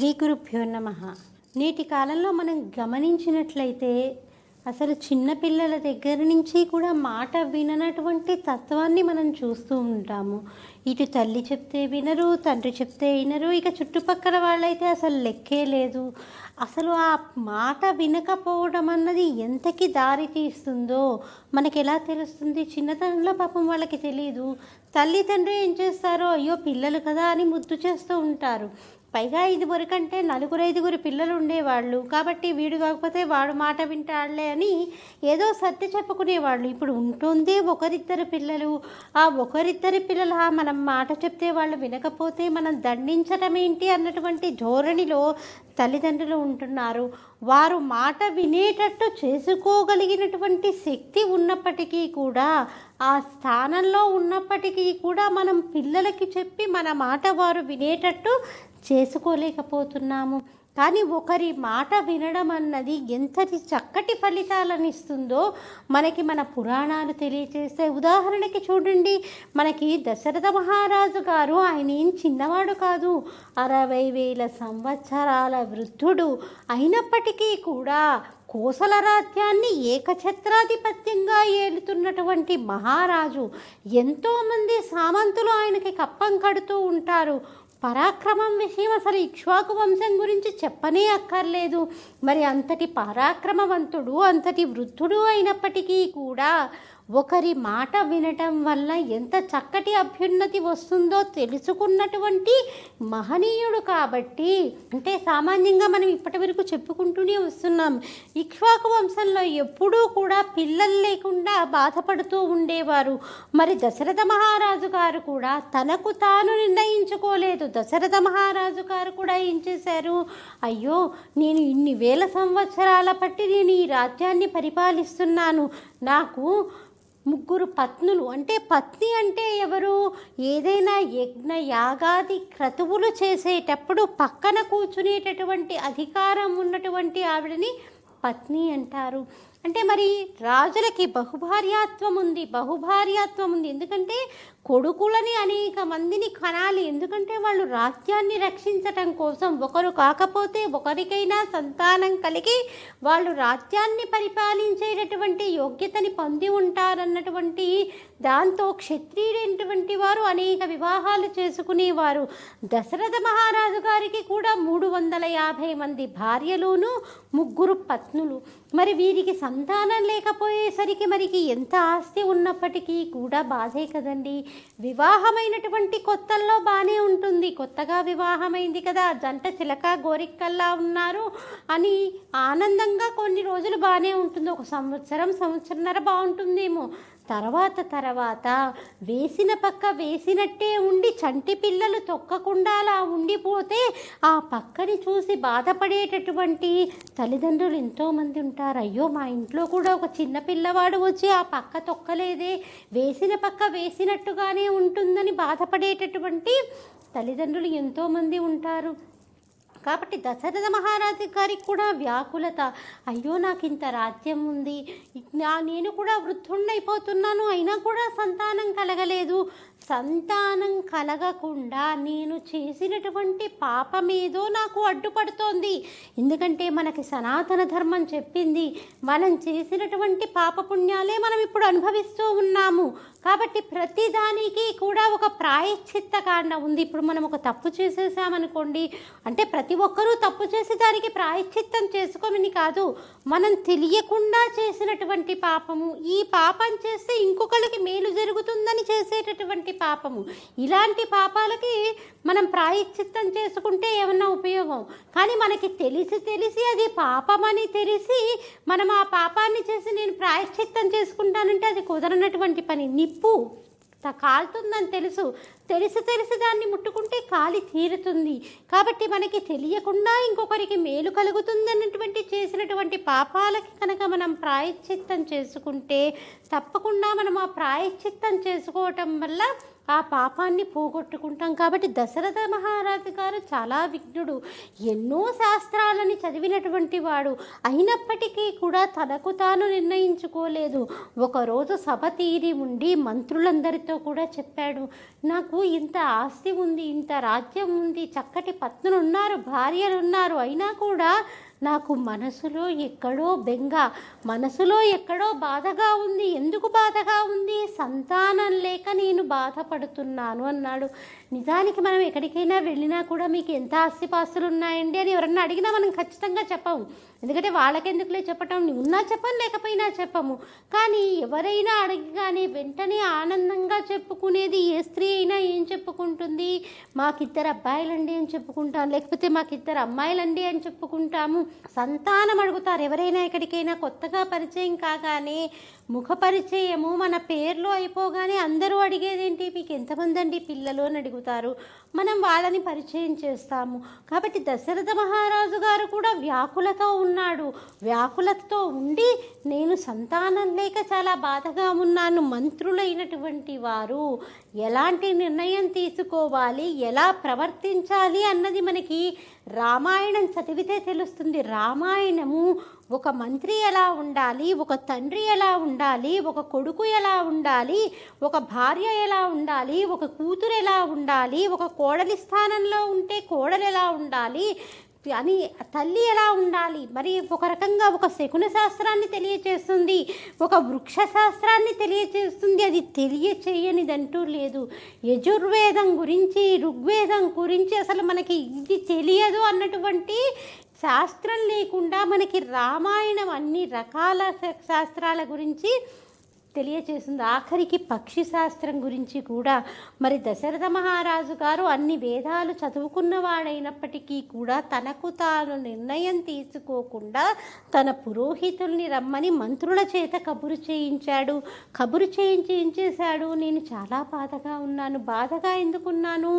శ్రీ గురుభ్యో నమః. నేటి కాలంలో మనం గమనించినట్లయితే అసలు చిన్నపిల్లల దగ్గర నుంచి కూడా మాట విననటువంటి తత్వాన్ని మనం చూస్తూ ఉంటాము. ఇటు తల్లి చెప్తే వినరు, తండ్రి చెప్తే వినరు, ఇక చుట్టుపక్కల వాళ్ళైతే అసలు లెక్కే లేదు. అసలు ఆ మాట వినకపోవడం అన్నది ఎంతకి దారి తీస్తుందో మనకి ఎలా తెలుస్తుంది? చిన్నతనంలో పాపం వాళ్ళకి తెలియదు. తల్లి తండ్రి ఏం చేస్తారో, అయ్యో పిల్లలు కదా అని ముద్దు చేస్తూ ఉంటారు. పైగా ఇదివరకంటే 4-5 పిల్లలు ఉండేవాళ్ళు కాబట్టి వీడు కాకపోతే వాడు మాట వింటాడులే అని ఏదో సర్ది చెప్పుకునేవాళ్ళు. ఇప్పుడు ఉంటుంది ఒకరిద్దరు పిల్లలు. ఆ ఒకరిద్దరి పిల్లలు మనం మాట చెప్తే వాళ్ళు వినకపోతే మనం దండించడం ఏంటి అన్నటువంటి ధోరణిలో తల్లిదండ్రులు ఉంటున్నారు. వారు మాట వినేటట్టు చేసుకోగలిగినటువంటి శక్తి ఉన్నప్పటికీ కూడా, ఆ స్థానంలో ఉన్నప్పటికీ కూడా మనం పిల్లలకి చెప్పి మన మాట వారు వినేటట్టు చేసుకోలేకపోతున్నాము. కానీ ఒకరి మాట వినడం అన్నది ఎంతటి చక్కటి ఫలితాలను ఇస్తుందో మనకి మన పురాణాలు తెలియజేస్తాయి. ఉదాహరణకి చూడండి, మనకి దశరథ మహారాజు గారు ఆయన ఏం చిన్నవాడు కాదు, 60,000 సంవత్సరాల వృద్ధుడు. అయినప్పటికీ కూడా కోసల రాజ్యాన్ని ఏకఛత్రాధిపత్యంగా ఏలుతున్నటువంటి మహారాజు. ఎంతోమంది సామంతులు ఆయనకి కప్పం కడుతూ ఉంటారు. పరాక్రమం విషయం అసలు ఇక్ష్వాకు వంశం గురించి చెప్పనే అక్కర్లేదు. మరి అంతటి పరాక్రమవంతుడు, అంతటి వృద్ధుడు అయినప్పటికీ కూడా ఒకరి మాట వినటం వల్ల ఎంత చక్కటి అభ్యున్నతి వస్తుందో తెలుసుకున్నటువంటి మహనీయుడు. కాబట్టి అంటే సామాన్యంగా మనం ఇప్పటి వరకు చెప్పుకుంటూనే వస్తున్నాం, ఇక్ష్వాకు వంశంలో ఎప్పుడూ కూడా పిల్లలు లేకుండా బాధపడుతూ ఉండేవారు. మరి దశరథ మహారాజు గారు కూడా తనకు తాను నిర్ణయించుకోలేదు. దశరథ మహారాజు గారు కూడా ఏం చేశారు, అయ్యో నేను ఇన్ని వేల సంవత్సరాల బట్టి నేను ఈ రాజ్యాన్ని పరిపాలిస్తున్నాను, నాకు 3 పత్నులు. అంటే పత్ని అంటే ఎవరు? ఏదైనా యజ్ఞ యాగాది క్రతువులు చేసేటప్పుడు పక్కన కూర్చునేటటువంటి అధికారం ఉన్నటువంటి ఆవిడని పత్ని అంటారు. అంటే మరి రాజులకి బహుభార్యాత్వం ఉంది. ఎందుకంటే కొడుకులని అనేక మందిని కనాలి. ఎందుకంటే వాళ్ళు రాజ్యాన్ని రక్షించటం కోసం, ఒకరు కాకపోతే ఒకరికైనా సంతానం కలిగి వాళ్ళు రాజ్యాన్ని పరిపాలించేటటువంటి యోగ్యతని పొంది ఉంటారన్నటువంటి దాంతో క్షత్రియుడైనటువంటి వారు అనేక వివాహాలు చేసుకునేవారు. దశరథ మహారాజు గారికి కూడా 350 మంది భార్యలును 3 పత్నులు. మరి వీరికి సంతానం లేకపోయేసరికి మరికి ఎంత ఆస్తి ఉన్నప్పటికీ కూడా బాధే కదండి. వివాహమైనటువంటి కొత్తల్లో బాగానే ఉంటుంది, కొత్తగా వివాహమైంది కదా, జంట చిలక గోరికల్లా ఉన్నారు అని ఆనందంగా కొన్ని రోజులు బాగానే ఉంటుంది. ఒక సంవత్సరన్నర బాగుంటుందేమో. తర్వాత వేసిన పక్క వేసినట్టే ఉండి చంటి పిల్లలు తొక్కకుండా అలా ఉండిపోతే ఆ పక్కని చూసి బాధపడేటటువంటి తల్లిదండ్రులు ఎంతోమంది ఉంటారు. అయ్యో మా ఇంట్లో కూడా ఒక చిన్న పిల్లవాడు వచ్చి ఆ పక్క తొక్కలేదే, వేసిన పక్క వేసినట్టుగానే ఉంటుందని బాధపడేటటువంటి తల్లిదండ్రులు ఎంతోమంది ఉంటారు. కాబట్టి దశరథ మహారాజు గారికి కూడా వ్యాకులత, అయ్యో నాకు ఇంత రాజ్యం ఉంది, నేను కూడా వృద్ధుణ్ణైపోతున్నాను, అయినా కూడా సంతానం కలగలేదు. సంతానం కలగకుండా నేను చేసినటువంటి పాపమేదో నాకు అడ్డుపడుతోంది. ఎందుకంటే మనకి సనాతన ధర్మం చెప్పింది, మనం చేసినటువంటి పాపపుణ్యాలే మనం ఇప్పుడు అనుభవిస్తూ ఉన్నాము. కాబట్టి ప్రతిదానికి కూడా ఒక ప్రాయశ్చిత్త కాండ ఉంది. ఇప్పుడు మనం ఒక తప్పు చేసేసామనుకోండి, అంటే ప్రతి ఒక్కరూ తప్పు చేసి దానికి ప్రాయశ్చిత్తం చేసుకోమని కాదు, మనం తెలియకుండా చేసినటువంటి పాపము, ఈ పాపం చేస్తే ఇంకొకరికి మేలు జరుగుతుందని చేసేటటువంటి పాపము, ఇలాంటి పాపాలకి మనం ప్రాయశ్చిత్తం చేసుకుంటే ఏమన్నా ఉపయోగం. కానీ మనకి తెలిసి అది పాపమని తెలిసి మనం ఆ పాపాన్ని చేసి నేను ప్రాయశ్చిత్తం చేసుకుంటానంటే అది కుదరనటువంటి పని. నిప్పు కాలుతుందని తెలిసి దాన్ని ముట్టుకుంటే కాలి తీరుతుంది. కాబట్టి మనకి తెలియకుండా ఇంకొకరికి మేలు కలుగుతుంది అన్నటువంటి చేసినటువంటి పాపాలకి కనుక మనం ప్రాయశ్చిత్తం చేసుకుంటే తప్పకుండా మనం ఆ ప్రాయశ్చిత్తం చేసుకోవటం వల్ల ఆ పాపాన్ని పోగొట్టుకుంటాం. కాబట్టి దశరథ మహారాజు గారు చాలా విఘ్నుడు, ఎన్నో శాస్త్రాలని చదివినటువంటి వాడు. అయినప్పటికీ కూడా తనకు తాను నిర్ణయించుకోలేదు. ఒకరోజు సభ తీరి ఉండి మంత్రులందరితో కూడా చెప్పాడు, నాకు ఇంత ఆస్తి ఉంది, ఇంత రాజ్యం ఉంది, చక్కటి పత్నులు ఉన్నారు, భార్యలు ఉన్నారు, అయినా కూడా నాకు మనసులో ఎక్కడో బెంగ, మనసులో ఎక్కడో బాధగా ఉంది. ఎందుకు బాధగా ఉంది? సంతానం లేక నేను బాధపడుతున్నాను అన్నాడు. నిజానికి మనం ఎక్కడికైనా వెళ్ళినా కూడా మీకు ఎంత ఆస్తిపాస్తులు ఉన్నాయండి అని ఎవరన్నా అడిగినా మనం ఖచ్చితంగా చెప్పము. ఎందుకంటే వాళ్ళకెందుకులే చెప్పటం, ఉన్నా చెప్పం, లేకపోయినా చెప్పము. కానీ ఎవరైనా అడగగానే వెంటనే ఆనందంగా చెప్పుకునేది ఏ స్త్రీ అయినా ఏం చెప్పుకుంటుంది? మాకిద్దరు అబ్బాయిలండి అని చెప్పుకుంటాం, లేకపోతే మాకిద్దరు అమ్మాయిలండి అని చెప్పుకుంటాము. సంతానం అడుగుతారు ఎవరైనా. ఎక్కడికైనా కొత్తగా పరిచయం కాగానే ముఖ పరిచయము మన పేర్లు అయిపోగానే అందరూ అడిగేదేంటి, మీకు ఎంతమంది అండి పిల్లలు అని అడుగుతారు. మనం వాళ్ళని పరిచయం చేస్తాము. కాబట్టి దశరథ మహారాజు గారు కూడా వ్యాకులతో ఉన్నాడు. వ్యాకులతతో ఉండి నేను సంతానం లేక చాలా బాధగా ఉన్నాను. మంత్రులైనటువంటి వారు ఎలాంటి నిర్ణయం తీసుకోవాలి, ఎలా ప్రవర్తించాలి అన్నది మనకి రామాయణం చదివితే తెలుస్తుంది. రామాయణము ఒక మంత్రి ఎలా ఉండాలి, ఒక తండ్రి ఎలా ఉండాలి, ఒక కొడుకు ఎలా ఉండాలి, ఒక భార్య ఎలా ఉండాలి, ఒక కూతురు ఎలా ఉండాలి, ఒక కోడలి స్థానంలో ఉంటే కోడలు ఎలా ఉండాలి అని, తల్లి ఎలా ఉండాలి, మరి ఒక రకంగా ఒక శకున శాస్త్రాన్ని తెలియచేస్తుంది, ఒక వృక్ష శాస్త్రాన్ని తెలియచేస్తుంది. అది తెలియచేయనిదంటూ లేదు. యజుర్వేదం గురించి, ఋగ్వేదం గురించి అసలు మనకి ఇది తెలియదు అన్నటువంటి శాస్త్రం లేకుండా మనకి రామాయణం అన్ని రకాల శాస్త్రాల గురించి తెలియచేస్తుంది. ఆఖరికి పక్షి శాస్త్రం గురించి కూడా. మరి దశరథ మహారాజు గారు అన్ని వేదాలు చదువుకున్నవాడైనప్పటికీ కూడా తనకు తాను నిర్ణయం తీసుకోకుండా తన పురోహితుల్ని రమ్మని మంత్రుల చేత కబురు చేయించాడు. కబురు చేయించి ఏం చేశాడు, నేను చాలా బాధగా ఉన్నాను. బాధగా ఎందుకున్నాను?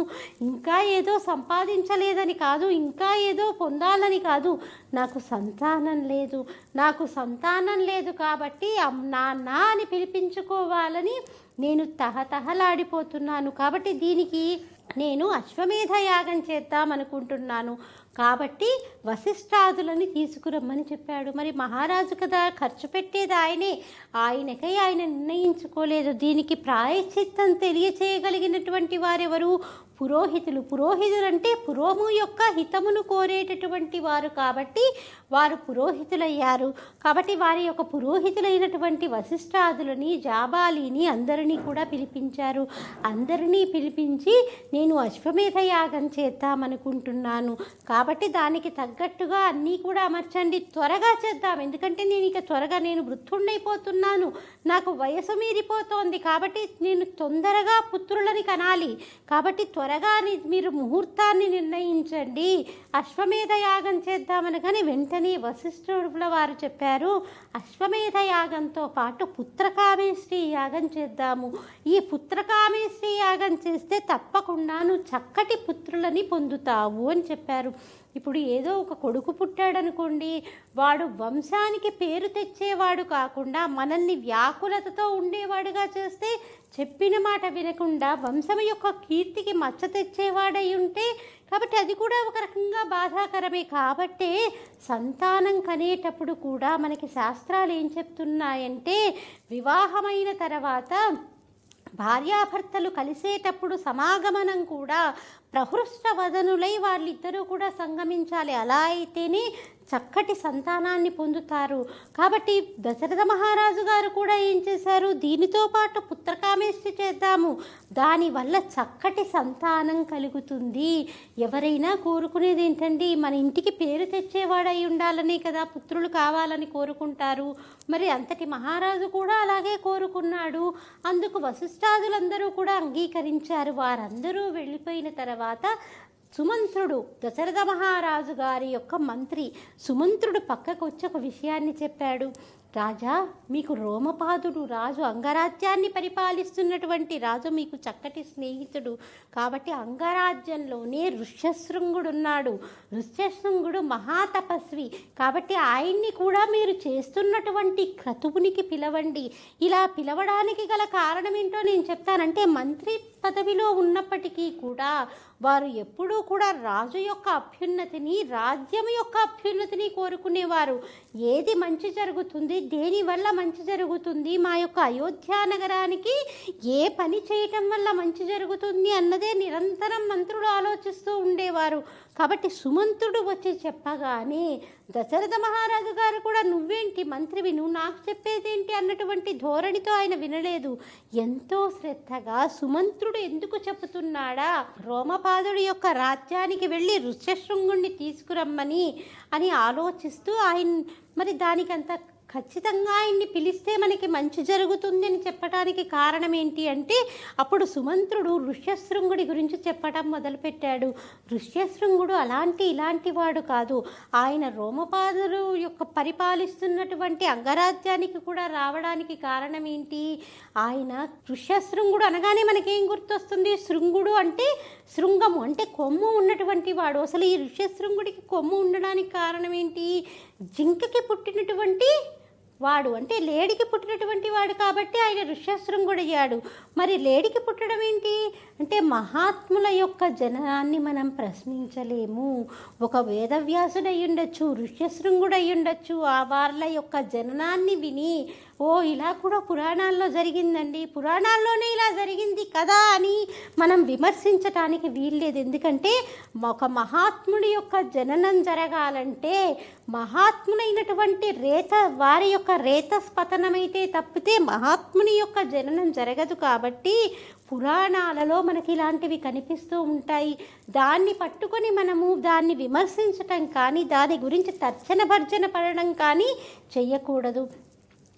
ఇంకా ఏదో సంపాదించలేదని కాదు, ఇంకా ఏదో పొందాలని కాదు, నాకు సంతానం లేదు. నాకు సంతానం లేదు కాబట్టి నాన్న అని పిలిపించుకోవాలని నేను తహతహలాడిపోతున్నాను. కాబట్టి దీనికి నేను అశ్వమేధ యాగం చేద్దామనుకుంటున్నాను. కాబట్టి వశిష్ఠాదులని తీసుకురమ్మని చెప్పాడు. మరి మహారాజు కదా, ఖర్చు పెట్టేది ఆయనే, ఆయనకై ఆయన నిర్ణయించుకోలేదు. దీనికి ప్రాయశ్చిత్తం తెలియచేయగలిగినటువంటి వారెవరు? పురోహితులు. పురోహితులు అంటే పురోము యొక్క హితమును కోరేటటువంటి వారు కాబట్టి వారు పురోహితులయ్యారు. కాబట్టి వారి యొక్క పురోహితులైనటువంటి వశిష్ఠాదులని, జాబాలిని అందరినీ కూడా పిలిపించారు. అందరినీ పిలిపించి నేను అశ్వమేధ యాగం చేద్దామనుకుంటున్నాను, కాబట్టి దానికి తగ్గట్టుగా అన్నీ కూడా అమర్చండి, త్వరగా చేద్దాం. ఎందుకంటే నేను వృద్ధుండైపోతున్నాను, నాకు వయసు మీరిపోతోంది, కాబట్టి నేను తొందరగా పుత్రులని కనాలి. కాబట్టి త్వరగా మీరు ముహూర్తాన్ని నిర్ణయించండి, అశ్వమేధ యాగం చేద్దామనగానే వెంటనే వశిష్ఠుల వారు చెప్పారు, అశ్వమేధ యాగంతో పాటు పుత్రకామేష్టి యాగం చేద్దాము. ఈ పుత్రకామేష్టి యాగం చేస్తే తప్పకుండా నువ్వు చక్కటి పుత్రులని పొందుతావు అని చెప్పారు. ఇప్పుడు ఏదో ఒక కొడుకు పుట్టాడనుకోండి, వాడు వంశానికి పేరు తెచ్చేవాడు కాకుండా మనల్ని వ్యాకులతతో ఉండేవాడుగా చేస్తే, చెప్పిన మాట వినకుండా వంశం యొక్క కీర్తికి మచ్చ తెచ్చేవాడై ఉంటే, కాబట్టి అది కూడా ఒక రకంగా బాధాకరమే. కాబట్టే సంతానం కనేటప్పుడు కూడా మనకి శాస్త్రాలు ఏం చెప్తున్నాయంటే, వివాహమైన తర్వాత భార్యాభర్తలు కలిసేటప్పుడు సమాగమనం కూడా ప్రహృష్ట వదనులై వాళ్ళిద్దరూ కూడా సంగమించాలి. అలా అయితేనే చక్కటి సంతానాన్ని పొందుతారు. కాబట్టి దశరథ మహారాజు గారు కూడా ఏం చేశారు, దీనితో పాటు పుత్రకామేష్టి చేద్దాము, దానివల్ల చక్కటి సంతానం కలుగుతుంది. ఎవరైనా కోరుకునేది ఏంటండి, మన ఇంటికి పేరు తెచ్చేవాడై ఉండాలనే కదా పుత్రులు కావాలని కోరుకుంటారు. మరి అంతటి మహారాజు కూడా అలాగే కోరుకున్నాడు. అందుకు వశిష్ఠాదులందరూ కూడా అంగీకరించారు. వారందరూ వెళ్ళిపోయిన తర్వాత సుమంత్రుడు, దశరథ మహారాజు గారి యొక్క మంత్రి సుమంత్రుడు పక్కకు వచ్చి ఒక విషయాన్ని చెప్పాడు. రాజా, మీకు రోమపాదుడు రాజు, అంగరాజ్యాన్ని పరిపాలిస్తున్నటువంటి రాజు మీకు చక్కటి స్నేహితుడు. కాబట్టి అంగరాజ్యంలోనే ఋష్యశృంగుడు ఉన్నాడు. ఋష్యశృంగుడు మహాతపస్వి. కాబట్టి ఆయన్ని కూడా మీరు చేస్తున్నటువంటి క్రతువునికి పిలవండి. ఇలా పిలవడానికి గల కారణం ఏంటో నేను చెప్తానంటే, మంత్రి పదవిలో ఉన్నప్పటికీ కూడా వారు ఎప్పుడూ కూడా రాజు యొక్క అభ్యున్నతిని, రాజ్యం యొక్క అభ్యున్నతిని కోరుకునేవారు. ఏది మంచి జరుగుతుంది, దేనివల్ల మంచి జరుగుతుంది, మా యొక్క అయోధ్య నగరానికి ఏ పని చేయటం వల్ల మంచి జరుగుతుంది అన్నదే నిరంతరం మంత్రులు ఆలోచిస్తూ ఉండేవారు. కాబట్టి సుమంతుడు వచ్చి చెప్పగానే దశరథ మహారాజు గారు కూడా నువ్వేంటి మంత్రివి, నువ్వు నాకు చెప్పేదేంటి అన్నటువంటి ధోరణితో ఆయన వినలేదు. ఎంతో శ్రద్ధగా సుమంత్రుడు ఎందుకు చెబుతున్నాడా, రోమపాదుడి యొక్క రాజ్యానికి వెళ్ళి ఋష్యశృంగుణ్ణి తీసుకురమ్మని అని ఆలోచిస్తూ ఆయన మరి దానికంత ఖచ్చితంగా ఆయన్ని పిలిస్తే మనకి మంచి జరుగుతుంది అని చెప్పడానికి కారణం ఏంటి అంటే, అప్పుడు సుమంత్రుడు ఋష్యశృంగుడి గురించి చెప్పడం మొదలుపెట్టాడు. ఋష్యశృంగుడు ఇలాంటి వాడు కాదు. ఆయన రోమపాదుడు యొక్క పరిపాలిస్తున్నటువంటి అంగరాజ్యానికి కూడా రావడానికి కారణం ఏంటి, ఆయన ఋష్యశృంగుడు అనగానే మనకేం గుర్తొస్తుంది, శృంగుడు అంటే శృంగము అంటే కొమ్ము ఉన్నటువంటి వాడు. అసలు ఈ ఋష్యశృంగుడికి కొమ్ము ఉండడానికి కారణం ఏంటి, జింకకి పుట్టినటువంటి వాడు అంటే లేడికి పుట్టినటువంటి వాడు కాబట్టి ఆయన ఋష్యశృంగుడయ్యాడు. మరి లేడికి పుట్టడం ఏంటి అంటే, మహాత్ముల యొక్క జననాన్ని మనం ప్రశ్నించలేము. ఒక వేదవ్యాసుడు అయ్యుండొచ్చు, ఋష్యశృంగుడు అయ్యుండొచ్చు. ఆ వాళ్ళ యొక్క జననాన్ని విని ఇలా కూడా పురాణాల్లో జరిగిందండి, పురాణాల్లోనే ఇలా జరిగింది కదా అని మనం విమర్శించటానికి వీల్లేదు. ఎందుకంటే ఒక మహాత్ముడి యొక్క జననం జరగాలంటే మహాత్ములైనటువంటి వారి యొక్క రేతస్పతనమైతే తప్పితే మహాత్ముని యొక్క జననం జరగదు. కాబట్టి పురాణాలలో మనకి ఇలాంటివి కనిపిస్తూ ఉంటాయి. దాన్ని పట్టుకొని మనము దాన్ని విమర్శించటం కానీ, దాని గురించి తర్జన భర్జన పడడం కానీ చెయ్యకూడదు.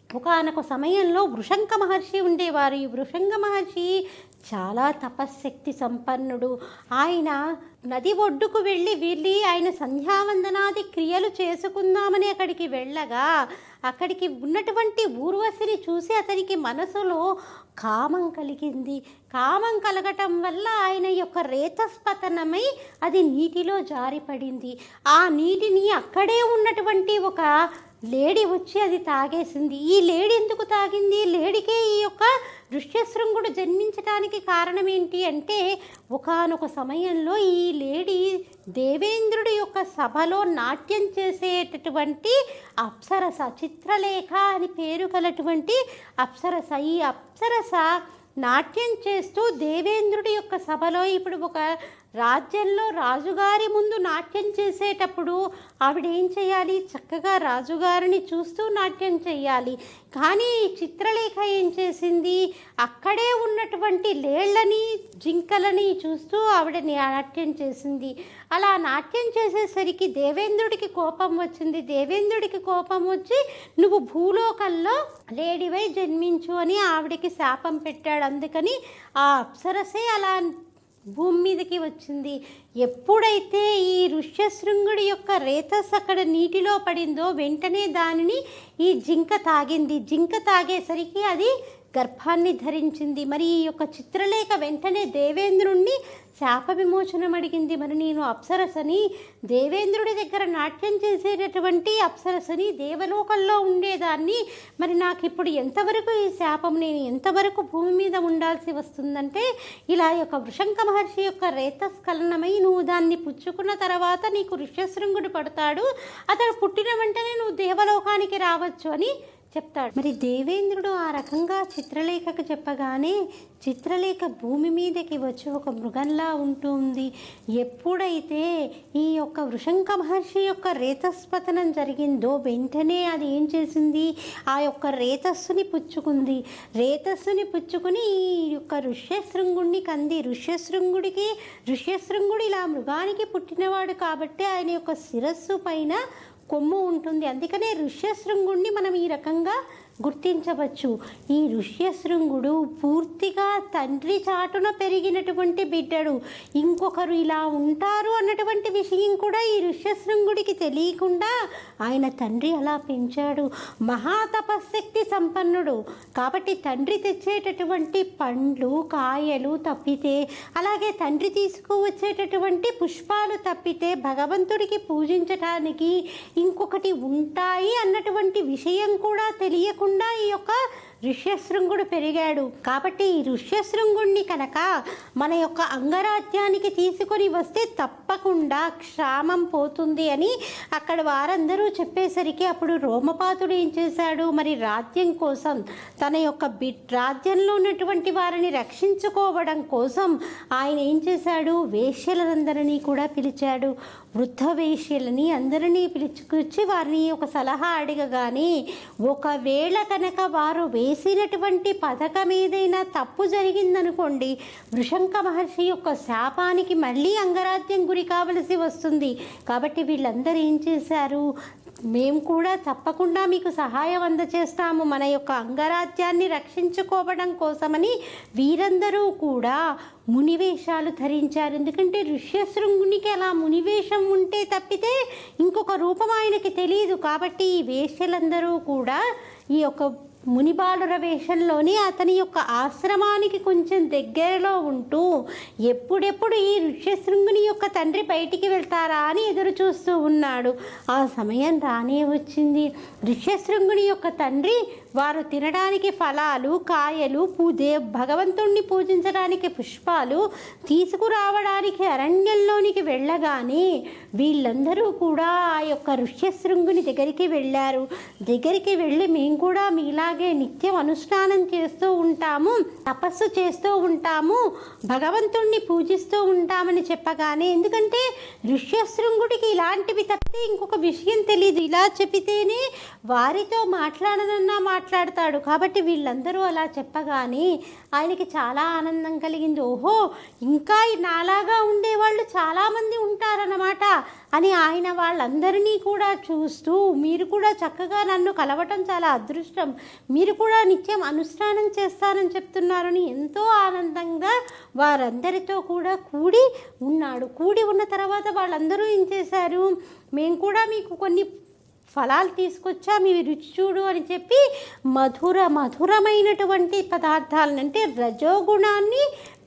ఒకానొక సమయంలో వృషంక మహర్షి ఉండేవారు. ఈ వృషంక మహర్షి చాలా తపశ్శక్తి సంపన్నుడు. ఆయన నది ఒడ్డుకు వెళ్ళి ఆయన సంధ్యావందనాది క్రియలు చేసుకుందామని అక్కడికి వెళ్ళగా, అక్కడికి ఉన్నటువంటి ఊర్వశిని చూసి అతనికి మనసులో కామం కలిగింది. కామం కలగటం వల్ల ఆయన యొక్క రేతస్పతనమై అది నీటిలో జారిపడింది. ఆ నీటిని అక్కడే ఉన్నటువంటి ఒక లేడీ వచ్చి అది తాగేసింది. ఈ లేడీ ఎందుకు తాగింది, లేడీకే ఈ యొక్క ఋష్యశృంగుడు జన్మించడానికి కారణం ఏంటి అంటే, ఒకానొక సమయంలో ఈ లేడీ దేవేంద్రుడి యొక్క సభలో నాట్యం చేసేటటువంటి అప్సరస, చిత్రలేఖ అని పేరు కలటువంటి అప్సరస. ఈ అప్సరస నాట్యం చేస్తూ దేవేంద్రుడి యొక్క సభలో, ఇప్పుడు ఒక రాజ్యంలో రాజుగారి ముందు నాట్యం చేసేటప్పుడు ఆవిడ ఏం చేయాలి, చక్కగా రాజుగారిని చూస్తూ నాట్యం చేయాలి. కానీ చిత్రలేఖ ఏం చేసింది, అక్కడే ఉన్నటువంటి లేళ్లని జింకలని చూస్తూ ఆవిడ నాట్యం చేసింది. అలా నాట్యం చేసేసరికి దేవేంద్రుడికి కోపం వచ్చింది. దేవేంద్రుడికి కోపం వచ్చి నువ్వు భూలోకంలో లేడివై జన్మించు అని ఆవిడకి శాపం పెట్టాడు. అందుకని ఆ అప్సరసే అలా భూమి మీదకి వచ్చింది. ఎప్పుడైతే ఈ ఋష్యశృంగుడి యొక్క రేతస్ అక్కడ నీటిలో పడిందో వెంటనే దానిని ఈ జింక తాగింది. జింక తాగేసరికి అది గర్భాన్ని ధరించింది. మరి ఈ యొక్క చిత్రలేఖ వెంటనే దేవేంద్రుణ్ణి శాప విమోచనం అడిగింది. మరి నేను అప్సరసని, దేవేంద్రుడి దగ్గర నాట్యం చేసేటటువంటి అప్సరసని, దేవలోకంలో ఉండేదాన్ని, మరి నాకు ఇప్పుడు ఎంతవరకు ఈ శాపం, నేను ఎంతవరకు భూమి మీద ఉండాల్సి వస్తుందంటే, ఇలా యొక్క వృషంక మహర్షి యొక్క రేతస్ఖలనమై నువ్వు దాన్ని పుచ్చుకున్న తర్వాత నీకు ఋష్యశృంగుడు పడతాడు, అతడు పుట్టిన వెంటనే నువ్వు దేవలోకానికి రావచ్చు అని చెప్తాడు. మరి దేవేంద్రుడు ఆ రకంగా చిత్రలేఖకు చెప్పగానే చిత్రలేఖ భూమి మీదకి వచ్చి ఒక మృగంలా ఉంటుంది. ఎప్పుడైతే ఈ యొక్క వృషంక మహర్షి యొక్క రేతస్పతనం జరిగిందో వెంటనే అది ఏం చేసింది, ఆ యొక్క రేతస్సుని పుచ్చుకుంది. రేతస్సుని పుచ్చుకుని ఈ యొక్క ఋష్యశృంగుడిని కంది. ఋష్యశృంగుడు ఇలా మృగానికి పుట్టినవాడు కాబట్టి ఆయన యొక్క శిరస్సు పైన కొమ్ము ఉంటుంది. అందుకనే ఋష్యశృంగుడిని మనం ఈ రకంగా గుర్తించవచ్చు. ఈ ఋష్యశృంగుడు పూర్తిగా తండ్రి చాటున పెరిగినటువంటి బిడ్డడు. ఇంకొకరు ఇలా ఉంటారు అన్నటువంటి విషయం కూడా ఈ ఋష్యశృంగుడికి తెలియకుండా ఆయన తండ్రి అలా పెంచాడు. మహాతపశక్తి సంపన్నుడు కాబట్టి తండ్రి తెచ్చేటటువంటి పండ్లు కాయలు తప్పితే, అలాగే తండ్రి తీసుకువచ్చేటటువంటి పుష్పాలు తప్పితే భగవంతుడికి పూజించటానికి ఇంకొకటి ఉంటాయి అన్నటువంటి విషయం కూడా తెలియకుండా ఈ యొక్క ఋష్యశృంగుడు పెరిగాడు. కాబట్టి ఈ ఋష్యశృంగుణ్ణి కనుక మన యొక్క అంగరాజ్యానికి తీసుకొని వస్తే తప్పకుండా క్షామం పోతుంది అని అక్కడ వారందరూ చెప్పేసరికి అప్పుడు రోమపాతుడు ఏం చేశాడు, మరి రాజ్యం కోసం తన యొక్క రాజ్యంలో ఉన్నటువంటి వారిని రక్షించుకోవడం కోసం ఆయన ఏం చేశాడు, వేశ్యలందరినీ కూడా పిలిచాడు. వృద్ధ వేశ్యలని అందరినీ పిలుచుకొచ్చి వారిని ఒక సలహా అడగగానే, ఒకవేళ కనుక వారు వేసినటువంటి పథకం ఏదైనా తప్పు జరిగిందనుకోండి, వృషంక మహర్షి యొక్క శాపానికి మళ్ళీ అంగరాజ్యం గురి కావలసి వస్తుంది. కాబట్టి వీళ్ళందరూ ఏం చేశారు, మేము కూడా తప్పకుండా మీకు సహాయం అందచేస్తాము మన యొక్క అంగరాజ్యాన్ని రక్షించుకోవడం కోసమని వీరందరూ కూడా మునివేషాలు ధరించారు. ఎందుకంటే ఋష్యశృంగునికి అలా మునివేషం ఉంటే తప్పితే ఇంకొక రూపం ఆయనకి తెలియదు. కాబట్టి ఈ వేశ్యలందరూ కూడా ఈ యొక్క మునిబాలుర వేషంలోని అతని యొక్క ఆశ్రమానికి కొంచెం దగ్గరలో ఉంటూ ఎప్పుడెప్పుడు ఈ ఋష్యశృంగుని యొక్క తండ్రి బయటికి వెళ్తారా అని ఎదురు చూస్తూ ఉన్నాడు. ఆ సమయం రానే వచ్చింది. ఋష్యశృంగుని యొక్క తండ్రి వారు తినడానికి ఫలాలు కాయలు భగవంతుణ్ణి పూజించడానికి పుష్పాలు తీసుకురావడానికి అరణ్యంలోనికి వెళ్ళగానే వీళ్ళందరూ కూడా ఆ యొక్క ఋష్యశృంగుని దగ్గరికి వెళ్ళారు. దగ్గరికి వెళ్ళి మేము కూడా మీలాగే నిత్యం అనుష్ఠానం చేస్తూ ఉంటాము, తపస్సు చేస్తూ ఉంటాము, భగవంతుణ్ణి పూజిస్తూ ఉంటామని చెప్పగానే, ఎందుకంటే ఋష్యశృంగుడికి ఇలాంటివి తప్పితే ఇంకొక విషయం తెలియదు. ఇలా చెప్పితేనే వారితో మాట్లాడనన్నా మాట్లాడతాడు. కాబట్టి వీళ్ళందరూ అలా చెప్పగానే ఆయనకి చాలా ఆనందం కలిగింది. ఓహో, ఇంకా నాలాగా ఉండేవాళ్ళు చాలామంది ఉంటారన్నమాట అని ఆయన వాళ్ళందరినీ కూడా చూస్తూ, మీరు కూడా చక్కగా నన్ను కలవటం చాలా అదృష్టం, మీరు కూడా నిత్యం అనుష్ఠానం చేస్తానని చెప్తున్నారని ఎంతో ఆనందంగా వారందరితో కూడా కూడి ఉన్నాడు. కూడి ఉన్న తర్వాత వాళ్ళందరూ ఏం చేశారు, మేము కూడా మీకు కొన్ని ఫలాలు తీసుకొచ్చా, మీ రుచి చూడు అని చెప్పి మధురమైనటువంటి పదార్థాలను, అంటే రజోగుణాన్ని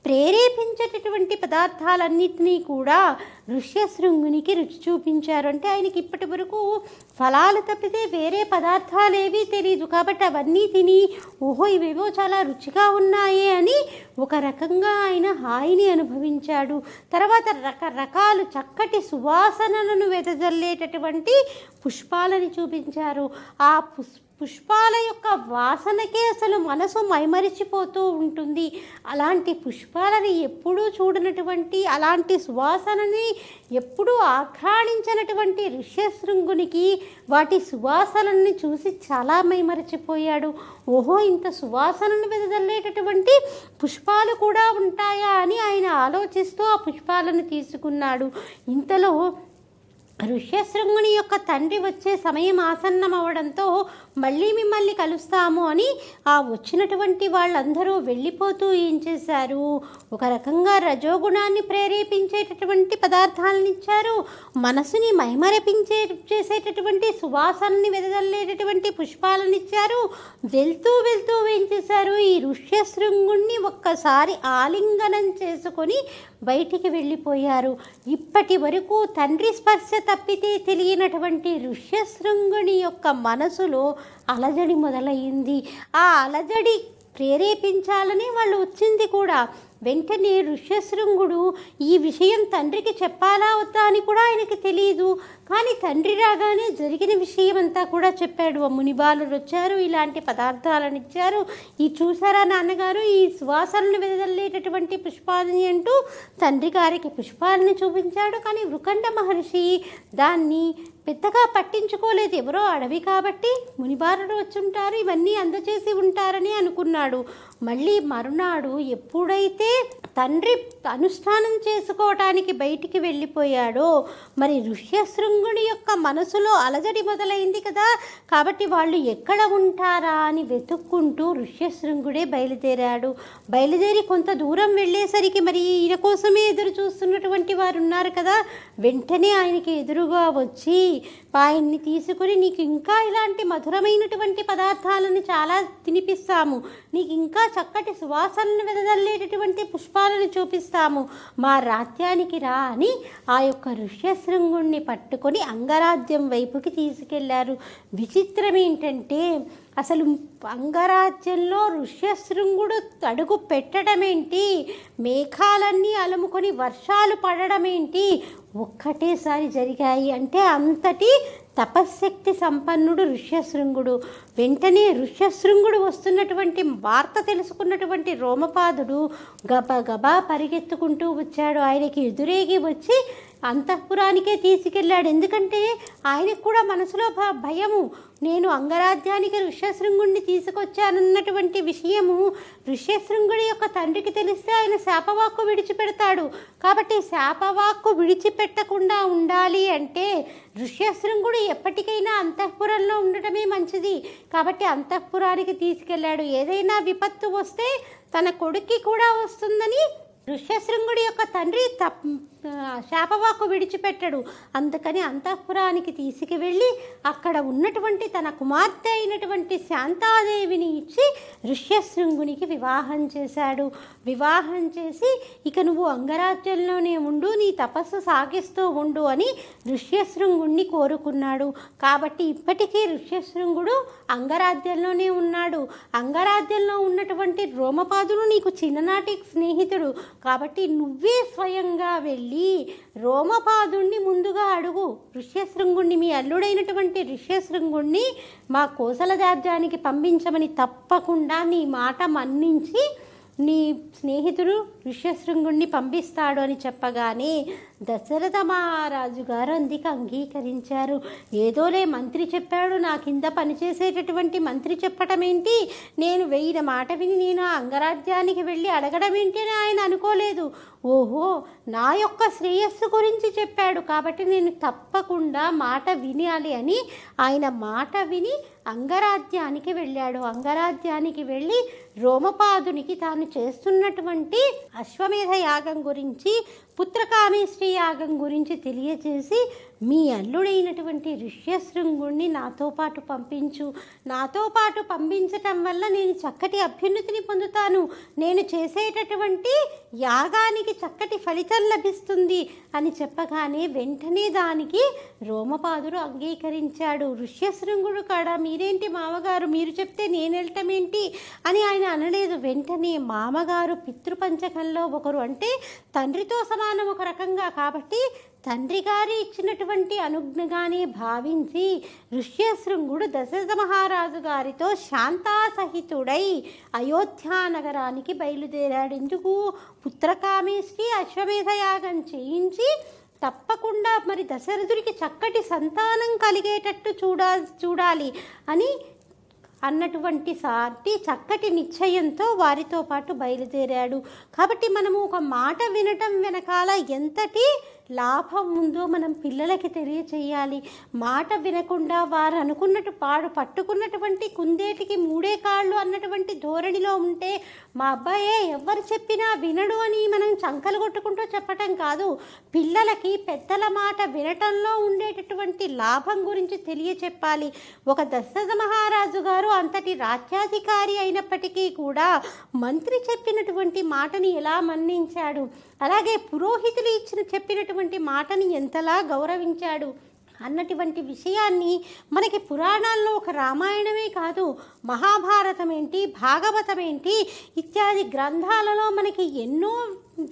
ప్రేరేపించేటటువంటి పదార్థాలన్నింటినీ కూడా ఋష్యశృంగునికి రుచి చూపించారు. అంటే ఆయనకి ఇప్పటి వరకు ఫలాలు తప్పితే వేరే పదార్థాలు ఏవీ తెలియదు. కాబట్టి అవన్నీ తిని ఓహో ఇవేవో చాలా రుచిగా ఉన్నాయే అని ఒక రకంగా ఆయన హాయిని అనుభవించాడు. తర్వాత రకరకాలు చక్కటి సువాసనలను వెదజల్లేటటువంటి పుష్పాలని చూపించారు. ఆ పుష్పాల యొక్క వాసనకే అసలు మనసు మైమరిచిపోతూ ఉంటుంది. అలాంటి పుష్పాలని ఎప్పుడూ చూడనటువంటి, అలాంటి సువాసనని ఎప్పుడూ ఆఘ్రాణించినటువంటి ఋష్యశృంగునికి వాటి సువాసనని చూసి చాలా మైమరిచిపోయాడు. ఓహో, ఇంత సువాసనను వెదజల్లేటటువంటి పుష్పాలు కూడా ఉంటాయా అని ఆయన ఆలోచిస్తూ ఆ పుష్పాలను తీసుకున్నాడు. ఇంతలో ఋష్యశృంగుని యొక్క తండ్రి వచ్చే సమయం ఆసన్నం అవడంతో మళ్ళీ మిమ్మల్ని కలుస్తాము అని ఆ వచ్చినటువంటి వాళ్ళందరూ వెళ్ళిపోతూ ఏం చేశారు, ఒక రకంగా రజోగుణాన్ని ప్రేరేపించేటటువంటి పదార్థాలను ఇచ్చారు, మనసుని చేసేటటువంటి సువాసనని వెదజల్లేటటువంటి పుష్పాలను ఇచ్చారు. వెళ్తూ వెళ్తూ ఏం చేశారు, ఈ ఋష్యశృంగుణ్ణి ఒక్కసారి ఆలింగనం చేసుకొని బయటికి వెళ్ళిపోయారు. ఇప్పటి వరకు తండ్రి స్పర్శ తప్పితే తెలియనటువంటి ఋష్యశృంగుని యొక్క మనసులో అలజడి మొదలయ్యింది. ఆ అలజడి ప్రేరేపించాలని వాళ్ళు వచ్చింది కూడా. వెంటనే ఋష్యశృంగుడు ఈ విషయం తండ్రికి చెప్పాలా వద్దా అని కూడా ఆయనకి తెలియదు. కానీ తండ్రి రాగానే జరిగిన విషయం అంతా కూడా చెప్పాడు. మునిబాలురు వచ్చారు, ఇలాంటి పదార్థాలను ఇచ్చారు, ఈ చూసారా నాన్నగారు ఈ సువాసనలు వెదజల్లేటటువంటి పుష్పాలని అంటూ తండ్రి గారికి పుష్పాలని చూపించాడు. కానీ వృకండ మహర్షి దాన్ని పెద్దగా పట్టించుకోలేదు. ఎవరో అడవి కాబట్టి మునిబాలురు వచ్చుంటారు, ఇవన్నీ అందచేసి ఉంటారని అనుకున్నాడు. మళ్ళీ మరునాడు ఎప్పుడైతే తండ్రి అనుష్ఠానం చేసుకోవటానికి బయటికి వెళ్ళిపోయాడో, మరి ఋష్యశృంగుడి యొక్క మనసులో అలజడి మొదలైంది కదా. కాబట్టి వాళ్ళు ఎక్కడ ఉంటారా అని వెతుక్కుంటూ ఋష్యశృంగుడే బయలుదేరి కొంత దూరం వెళ్ళేసరికి మరి ఈయన కోసమే ఎదురు చూస్తున్నటువంటి వారు ఉన్నారు కదా. వెంటనే ఆయనకి ఎదురుగా వచ్చి ఆయన్ని తీసుకుని, నీకు ఇంకా ఇలాంటి మధురమైనటువంటి పదార్థాలను చాలా తినిపిస్తాము, నీకు ఇంకా చక్కటి సువాసనను వెదజల్లేటటువంటి పుష్పాలను చూపిస్తాము, మా రాజ్యానికి రా అని ఆ యొక్క ఋష్యశృంగుణ్ణి పట్టుకొని అంగరాజ్యం వైపుకి తీసుకెళ్లారు. విచిత్రం ఏంటంటే అసలు అంగరాజ్యంలో ఋష్యశృంగుడు అడుగు పెట్టడమేంటి, మేఘాలన్నీ అలుముకొని వర్షాలు పడడమేంటి, ఒక్కటేసారి జరిగాయి. అంటే అంతటి తపశ్శక్తి సంపన్నుడు ఋష్యశృంగుడు. వెంటనే ఋష్యశృంగుడు వస్తున్నటువంటి వార్త తెలుసుకున్నటువంటి రోమపాదుడు గబగబా పరిగెత్తుకుంటూ వచ్చాడు. ఆయనకి ఎదురేగి వచ్చి అంతఃపురానికే తీసుకెళ్ళాడు. ఎందుకంటే ఆయనకు కూడా మనసులో భయము, నేను అంగరాజ్యానికి ఋష్యశృంగుడిని తీసుకొచ్చానన్నటువంటి విషయము ఋష్యశృంగుడి యొక్క తండ్రికి తెలిస్తే ఆయన శాపవాక్కు విడిచిపెడతాడు. కాబట్టి శాపవాక్కు విడిచిపెట్టకుండా ఉండాలి అంటే ఋష్యశృంగుడు ఎప్పటికైనా అంతఃపురంలో ఉండటమే మంచిది. కాబట్టి అంతఃపురానికి తీసుకెళ్ళాడు. ఏదైనా విపత్తు వస్తే తన కొడుక్కి కూడా వస్తుందని ఋష్యశృంగుడి యొక్క తండ్రి శాపవాక్కు విడిచిపెట్టడు. అందుకని అంతఃపురానికి తీసుకువెళ్ళి అక్కడ ఉన్నటువంటి తన కుమార్తె అయినటువంటి శాంతాదేవిని ఇచ్చి ఋష్యశృంగునికి వివాహం చేశాడు. వివాహం చేసి ఇక నువ్వు అంగరాజ్యంలోనే ఉండు, నీ తపస్సు సాగిస్తూ ఉండు అని ఋష్యశృంగుణ్ణి కోరుకున్నాడు. కాబట్టి ఇప్పటికీ ఋష్యశృంగుడు అంగరాజ్యంలోనే ఉన్నాడు. అంగరాజ్యంలో ఉన్నటువంటి రోమపాదుడు నీకు చిన్ననాటి స్నేహితుడు. కాబట్టి నువ్వే స్వయంగా వెళ్ళి రోమపాదుణ్ణి ముందుగా అడుగు, ఋష్యశృంగుణ్ణి, మీ అల్లుడైనటువంటి ఋష్యశృంగుణ్ణి మా కోసల రాజ్యానికి పంపించమని, తప్పకుండా నీ మాట మన్నించి నీ స్నేహితుడు ఋష్యశృంగుణ్ణి పంపిస్తాడు అని చెప్పగానే దశరథ మహారాజు గారు అందుకు అంగీకరించారు. ఏదోలే మంత్రి చెప్పాడు, నా కింద పనిచేసేటటువంటి మంత్రి చెప్పటం ఏంటి, నేను వెయ్యిన మాట విని నేను అంగరాజ్యానికి వెళ్ళి అడగడం ఏంటి అని ఆయన అనుకోలేదు. ఓహో, నా యొక్క శ్రేయస్సు గురించి చెప్పాడు కాబట్టి నేను తప్పకుండా మాట వినాలి అని ఆయన మాట విని అంగరాజ్యానికి వెళ్ళాడు. అంగరాజ్యానికి వెళ్ళి రోమపాదునికి తాను చేస్తున్నటువంటి అశ్వమేధ యాగం గురించి, పుత్రకామేష్టి యాగం గురించి తెలియచేసి, మీ అల్లుడైనటువంటి ఋష్యశృంగుణ్ణి నాతో పాటు పంపించు, నాతో పాటు పంపించటం వల్ల నేను చక్కటి అభ్యున్నతిని పొందుతాను, నేను చేసేటటువంటి యాగానికి చక్కటి ఫలితం లభిస్తుంది అని చెప్పగానే వెంటనే దానికి రోమపాదుడు అంగీకరించాడు. ఋష్యశృంగుడు కాడా, మీరేంటి మామగారు, మీరు చెప్తే నేను వెళ్ళటం ఏంటి అని ఆయన అనలేదు. వెంటనే మామగారు పితృపంచకంలో ఒకరు, అంటే తండ్రితో సమానం ఒక రకంగా, కాబట్టి తండ్రి గారి ఇచ్చినటువంటి అనుజ్ఞగానే భావించి ఋష్యశృంగుడు దశరథ మహారాజు గారితో శాంతాసహితుడై అయోధ్యా నగరానికి బయలుదేరాడు. ఎందుకు? పుత్రకామేష్టి అశ్వమేధ యాగం చేయించి తప్పకుండా మరి దశరథుడికి చక్కటి సంతానం కలిగేటట్టు చూడాలి అని అన్నటువంటి చక్కటి నిశ్చయంతో వారితో పాటు బయలుదేరాడు. కాబట్టి మనము ఒక మాట వినటం వెనకాల ఎంతటి లాభం ఉందో మనం పిల్లలకి తెలియచేయాలి. మాట వినకుండా వారు అనుకున్నట్టు పట్టుకున్నటువంటి కుందేటికి మూడే కాళ్ళు అన్నటువంటి ధోరణిలో ఉంటే, మా అబ్బాయే ఎవరు చెప్పినా వినడు అని మనం చంకలు కొట్టుకుంటూ చెప్పటం కాదు. పిల్లలకి పెద్దల మాట వినటంలో ఉండేటటువంటి లాభం గురించి తెలియచెప్పాలి. ఒక దశరథ మహారాజు గారు అంతటి రాజ్యాధికారి అయినప్పటికీ కూడా మంత్రి చెప్పినటువంటి మాటని ఎలా మన్నించాడు, అలాగే పురోహితులు చెప్పినటువంటి మాటని ఎంతలా గౌరవించాడు అన్నటువంటి విషయాన్ని మనకి పురాణాల్లో ఒక రామాయణమే కాదు, మహాభారతం ఏంటి, భాగవతం ఏంటి ఇత్యాది గ్రంథాలలో మనకి ఎన్నో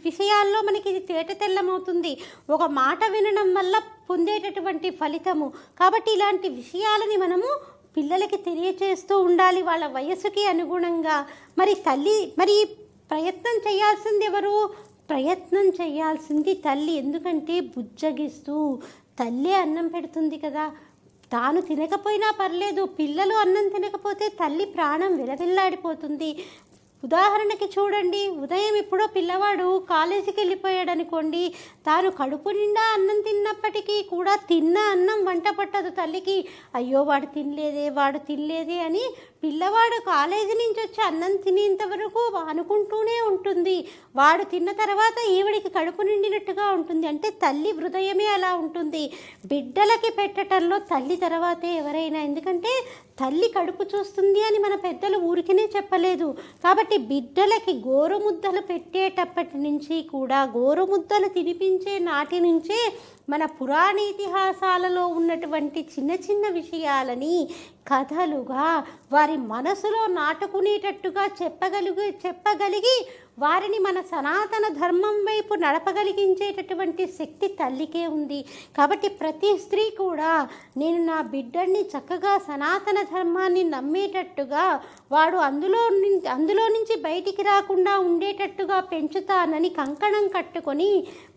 విషయాల్లో మనకి ఇది తేటతెల్లమవుతుంది. ఒక మాట వినడం వల్ల పొందేటటువంటి ఫలితము. కాబట్టి ఇలాంటి విషయాలని మనము పిల్లలకి తెలియచేస్తూ ఉండాలి వాళ్ళ వయసుకి అనుగుణంగా. మరి ప్రయత్నం చేయాల్సింది ఎవరు? ప్రయత్నం చేయాల్సింది తల్లి. ఎందుకంటే బుజ్జగిస్తూ తల్లి అన్నం పెడుతుంది కదా, తాను తినకపోయినా పర్లేదు, పిల్లలు అన్నం తినకపోతే తల్లి ప్రాణం విలవిల్లాడిపోతుంది. ఉదాహరణకి చూడండి, ఉదయం ఎప్పుడో పిల్లవాడు కాలేజీకి వెళ్ళిపోయాడు అనుకోండి, తాను కడుపు నిండా అన్నం తిన్నప్పటికీ కూడా తిన్న అన్నం వంట పట్టదు తల్లికి. అయ్యో వాడు తినలేదే అని పిల్లవాడు కాలేజీ నుంచి వచ్చి అన్నం తినేంత వరకు అనుకుంటూనే ఉంటుంది. వాడు తిన్న తర్వాత ఈవిడికి కడుపు నిండినట్టుగా ఉంటుంది. అంటే తల్లి హృదయమే అలా ఉంటుంది. బిడ్డలకి పెట్టటంలో తల్లి తర్వాతే ఎవరైనా. ఎందుకంటే తల్లి కడుపు చూస్తుంది అని మన పెద్దలు ఊరికినే చెప్పలేదు. కాబట్టి బిడ్డలకి గోరుముద్దలు పెట్టేటప్పటి నుంచి కూడా, గోరుముద్దలు తినిపించే నాటి నుంచే మన పురాణ ఇతిహాసాలలో ఉన్నటువంటి చిన్న చిన్న విషయాలని కథలుగా వారి మనసులో నాటుకునేటట్టుగా చెప్పగలిగి వారిని మన సనాతన ధర్మం వైపు నడపగలిగించేటటువంటి శక్తి తల్లికే ఉంది. కాబట్టి ప్రతి స్త్రీ కూడా నేను నా బిడ్డని చక్కగా సనాతన ధర్మాన్ని నమ్మేటట్టుగా, వాడు అందులో నుంచి బయటికి రాకుండా ఉండేటట్టుగా పెంచుతానని కంకణం కట్టుకొని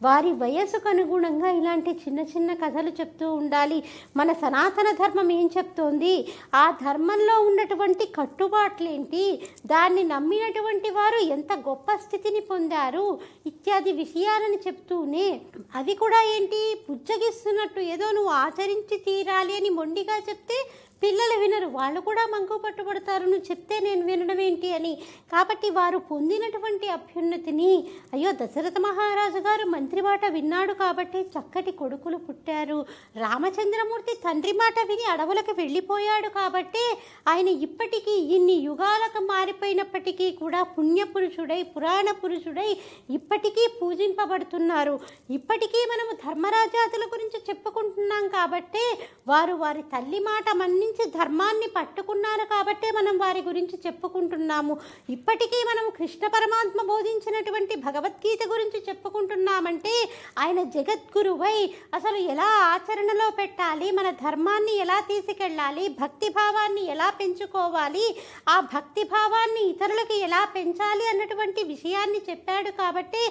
వారి వయసుకు అనుగుణంగా ఇలాంటి చిన్న చిన్న కథలు చెప్తూ ఉండాలి. మన సనాతన ధర్మం ఏం చెప్తోంది, ఆ ధర్మంలో ఉన్నటువంటి కట్టుబాట్లేంటి, దాన్ని నమ్మినటువంటి వారు ఎంత గొప్ప స్థితిని పొందారు ఇత్యాది విషయాలను చెప్తూనే, అది కూడా ఏంటి పుచ్చగిస్తున్నట్టు ఏదో నువ్వు ఆచరించి తీరాలి అని మొండిగా చెప్తే పిల్లలు వినరు. వాళ్ళు కూడా మంకు పట్టుబడతారు, నువ్వు చెప్తే నేను వినడం ఏంటి అని. కాబట్టి వారు పొందినటువంటి అభ్యున్నతిని, అయ్యో దశరథ మహారాజు గారు మంత్రి మాట విన్నాడు కాబట్టి చక్కటి కొడుకులు పుట్టారు, రామచంద్రమూర్తి తండ్రి మాట విని అడవులకు వెళ్ళిపోయాడు కాబట్టి ఆయన ఇప్పటికీ ఇన్ని యుగాలకు మారిపోయినప్పటికీ కూడా పుణ్యపురుషుడై పురాణ పురుషుడై ఇప్పటికీ పూజింపబడుతున్నారు. ఇప్పటికీ మనము ధర్మరాజాదుల గురించి చెప్పుకుంటున్నాం కాబట్టే వారు వారి తల్లి మాట మన్ని ధర్మాన్ని పట్టుకున్నారు కాబట్టే మనం వారి గురించి చెప్పుకుంటున్నాము. ఇప్పటికీ మనం కృష్ణ పరమాత్మ బోధించినటువంటి భగవద్గీత గురించి చెప్పుకుంటున్నామంటే ఆయన జగద్గురువై అసలు ఎలా ఆచరణలో పెట్టాలి, మన ధర్మాన్ని ఎలా తీసుకెళ్ళాలి, భక్తి భావాన్ని ఎలా పెంచుకోవాలి, ఆ భక్తి భావాన్ని ఇతరులకు ఎలా పెంచాలి అన్నటువంటి విషయాన్ని చెప్పాడు కాబట్టి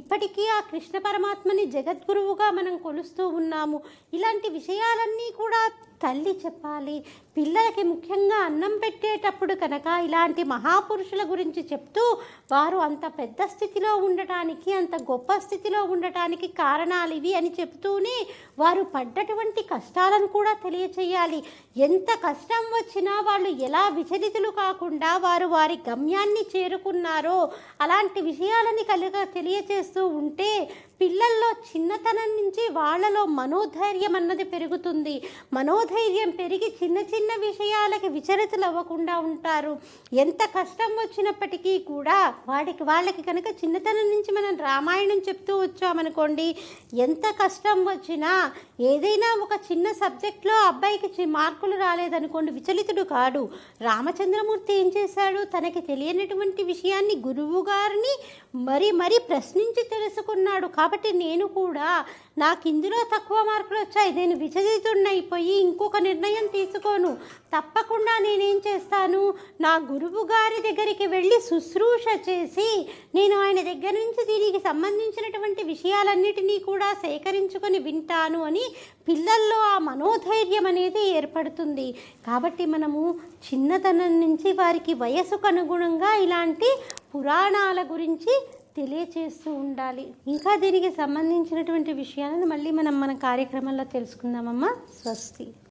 ఇప్పటికీ ఆ కృష్ణ పరమాత్మని జగద్గురువుగా మనం కొలుస్తూ ఉన్నాము. ఇలాంటి విషయాలన్నీ కూడా తల్లి చెప్పాలి. పిల్లలకి ముఖ్యంగా అన్నం పెట్టేటప్పుడు కనుక ఇలాంటి మహాపురుషుల గురించి చెప్తూ వారు అంత పెద్ద స్థితిలో ఉండటానికి, అంత గొప్ప స్థితిలో ఉండటానికి కారణాలు ఇవి అని చెప్తూనే వారు పడ్డటువంటి కష్టాలను కూడా తెలియచేయాలి. ఎంత కష్టం వచ్చినా వాళ్ళు ఎలా విచలితులు కాకుండా వారు వారి గమ్యాన్ని చేరుకున్నారో అలాంటి విషయాలని తెలియచేస్తూ ఉంటే పిల్లల్లో చిన్నతనం నుంచి వాళ్ళలో మనోధైర్యం అన్నది పెరుగుతుంది. మనోధైర్యం పెరిగి చిన్న చిన్న విషయాలకి విచలితులు అవ్వకుండా ఉంటారు. ఎంత కష్టం వచ్చినప్పటికీ కూడా వాళ్ళకి కనుక చిన్నతనం నుంచి మనం రామాయణం చెప్తూ వచ్చామనుకోండి, ఎంత కష్టం వచ్చినా ఏదైనా ఒక చిన్న సబ్జెక్ట్లో అబ్బాయికి మార్కులు రాలేదనుకోండి, విచలితుడు కాడు. రామచంద్రమూర్తి ఏం చేశాడు, తనకి తెలియనటువంటి విషయాన్ని గురువు గారిని మరీ ప్రశ్నించి తెలుసుకున్నాడు. కాబట్టి నేను కూడా నాకు ఇందులో తక్కువ మార్కులు వచ్చాయి, నేను విచలితుడినైపోయి ఇంకొక నిర్ణయం తీసుకోను, తప్పకుండా నేనేం చేస్తాను, నా గురువు గారి దగ్గరికి వెళ్ళి శుశ్రూష చేసి నేను ఆయన దగ్గర నుంచి దీనికి సంబంధించినటువంటి విషయాలన్నిటినీ కూడా సేకరించుకొని వింటాను అని పిల్లల్లో ఆ మనోధైర్యం అనేది ఏర్పడుతుంది. కాబట్టి మనము చిన్నతనం నుంచి వారికి వయసుకు అనుగుణంగా ఇలాంటి పురాణాల గురించి తెలియచేస్తూ ఉండాలి. ఇంకా దీనికి సంబంధించినటువంటి విషయాలను మళ్ళీ మనం మన కార్యక్రమంలో తెలుసుకుందామమ్మా. స్వస్తి.